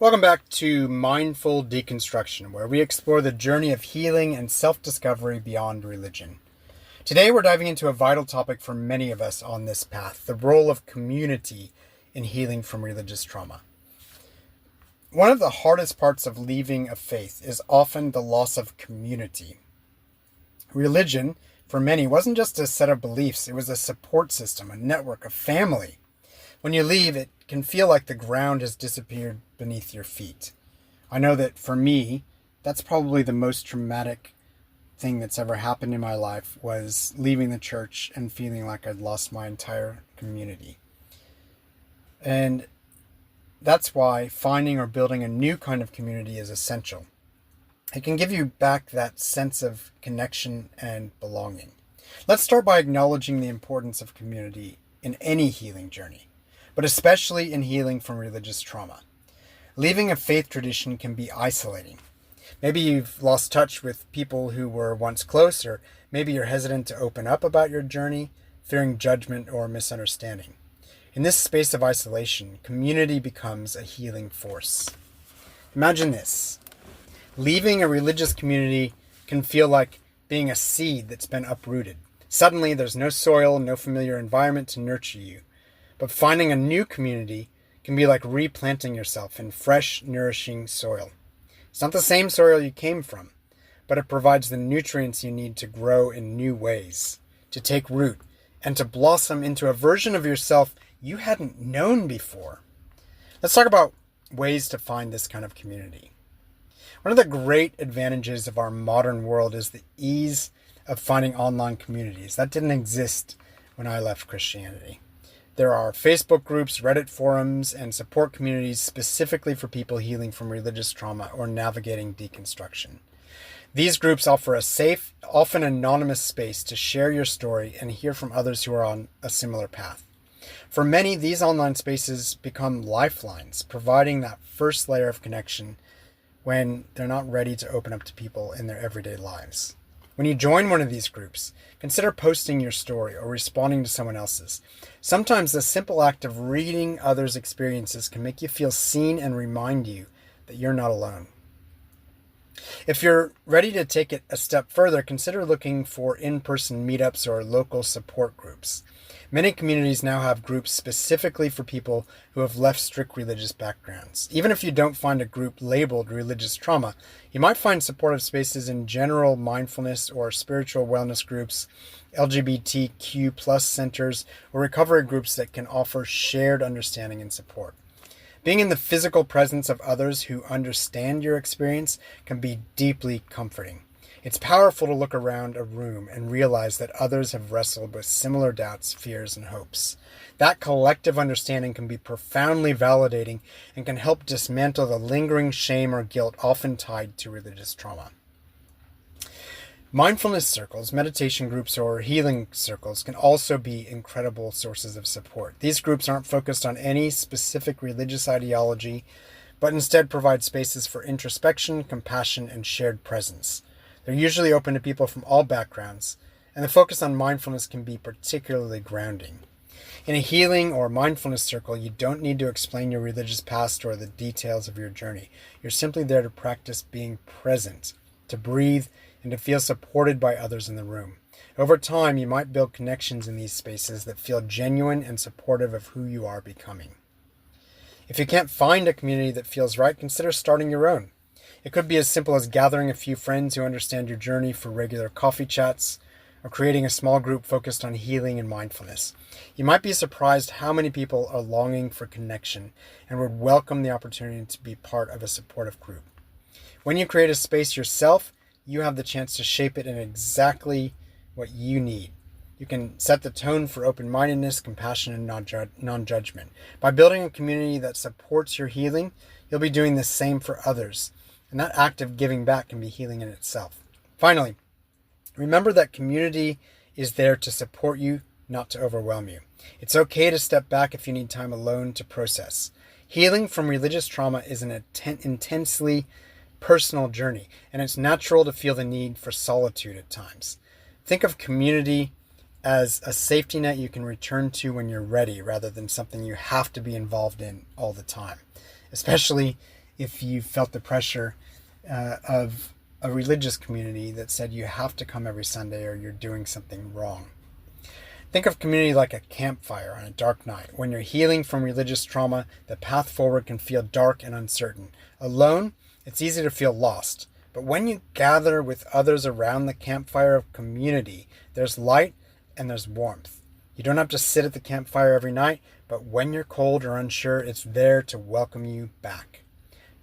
Welcome back to Mindful Deconstruction, where we explore the journey of healing and self-discovery beyond religion. Today we're diving into a vital topic for many of us on this path, the role of community in healing from religious trauma. One of the hardest parts of leaving a faith is often the loss of community. Religion, for many, wasn't just a set of beliefs, it was a support system, a network, a family. When you leave, it can feel like the ground has disappeared beneath your feet. I know that for me, that's probably the most traumatic thing that's ever happened in my life, was leaving the church and feeling like I'd lost my entire community. And that's why finding or building a new kind of community is essential. It can give you back that sense of connection and belonging. Let's start by acknowledging the importance of community in any healing journey, but especially in healing from religious trauma. Leaving a faith tradition can be isolating. Maybe you've lost touch with people who were once close, or maybe you're hesitant to open up about your journey, fearing judgment or misunderstanding. In this space of isolation, community becomes a healing force. Imagine this. Leaving a religious community can feel like being a seed that's been uprooted. Suddenly, there's no soil, no familiar environment to nurture you. But finding a new community can be like replanting yourself in fresh, nourishing soil. It's not the same soil you came from, but it provides the nutrients you need to grow in new ways, to take root, and to blossom into a version of yourself you hadn't known before. Let's talk about ways to find this kind of community. One of the great advantages of our modern world is the ease of finding online communities. That didn't exist when I left Christianity. There are Facebook groups, Reddit forums, and support communities specifically for people healing from religious trauma or navigating deconstruction. These groups offer a safe, often anonymous space to share your story and hear from others who are on a similar path. For many, these online spaces become lifelines, providing that first layer of connection when they're not ready to open up to people in their everyday lives. When you join one of these groups, consider posting your story or responding to someone else's. Sometimes the simple act of reading others' experiences can make you feel seen and remind you that you're not alone. If you're ready to take it a step further, consider looking for in-person meetups or local support groups. Many communities now have groups specifically for people who have left strict religious backgrounds. Even if you don't find a group labeled religious trauma, you might find supportive spaces in general mindfulness or spiritual wellness groups, LGBTQ plus centers, or recovery groups that can offer shared understanding and support. Being in the physical presence of others who understand your experience can be deeply comforting. It's powerful to look around a room and realize that others have wrestled with similar doubts, fears, and hopes. That collective understanding can be profoundly validating and can help dismantle the lingering shame or guilt often tied to religious trauma. Mindfulness circles, meditation groups, or healing circles can also be incredible sources of support. These groups aren't focused on any specific religious ideology, but instead provide spaces for introspection, compassion, and shared presence. They're usually open to people from all backgrounds, and the focus on mindfulness can be particularly grounding. In a healing or mindfulness circle, you don't need to explain your religious past or the details of your journey. You're simply there to practice being present, to breathe, and to feel supported by others in the room. Over time, you might build connections in these spaces that feel genuine and supportive of who you are becoming. If you can't find a community that feels right, consider starting your own. It could be as simple as gathering a few friends who understand your journey for regular coffee chats, or creating a small group focused on healing and mindfulness. You might be surprised how many people are longing for connection and would welcome the opportunity to be part of a supportive group. When you create a space yourself, you have the chance to shape it in exactly what you need. You can set the tone for open-mindedness, compassion, and non-judgment. By building a community that supports your healing, you'll be doing the same for others. And that act of giving back can be healing in itself. Finally, remember that community is there to support you, not to overwhelm you. It's okay to step back if you need time alone to process. Healing from religious trauma is an intensely personal journey, and it's natural to feel the need for solitude at times. Think of community as a safety net you can return to when you're ready, rather than something you have to be involved in all the time, especially if you felt the pressure of a religious community that said you have to come every Sunday or you're doing something wrong. Think of community like a campfire on a dark night. When you're healing from religious trauma, the path forward can feel dark and uncertain. Alone, it's easy to feel lost. But when you gather with others around the campfire of community, there's light and there's warmth. You don't have to sit at the campfire every night, but when you're cold or unsure, it's there to welcome you back.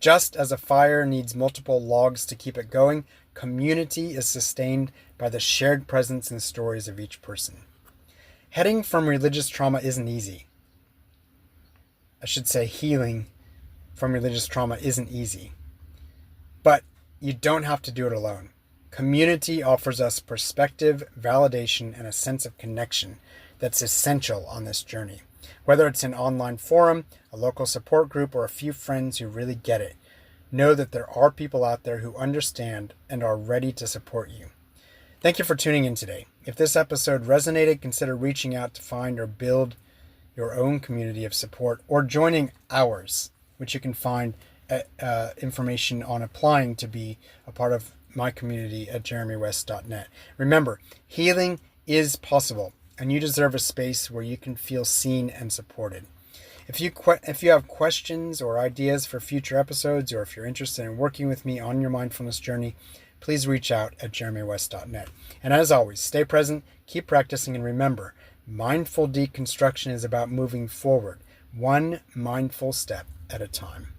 Just as a fire needs multiple logs to keep it going, community is sustained by the shared presence and stories of each person. Heading from religious trauma isn't easy. I should say healing from religious trauma isn't easy. But you don't have to do it alone. Community offers us perspective, validation, and a sense of connection that's essential on this journey. Whether it's an online forum, a local support group, or a few friends who really get it, know that there are people out there who understand and are ready to support you. Thank you for tuning in today. If this episode resonated, consider reaching out to find or build your own community of support or joining ours, which you can find information on applying to be a part of my community at jeremywest.net. Remember, healing is possible, and you deserve a space where you can feel seen and supported. If you have questions or ideas for future episodes, or if you're interested in working with me on your mindfulness journey, please reach out at jeremywest.net. And as always, stay present, keep practicing, and remember, mindful deconstruction is about moving forward, one mindful step at a time.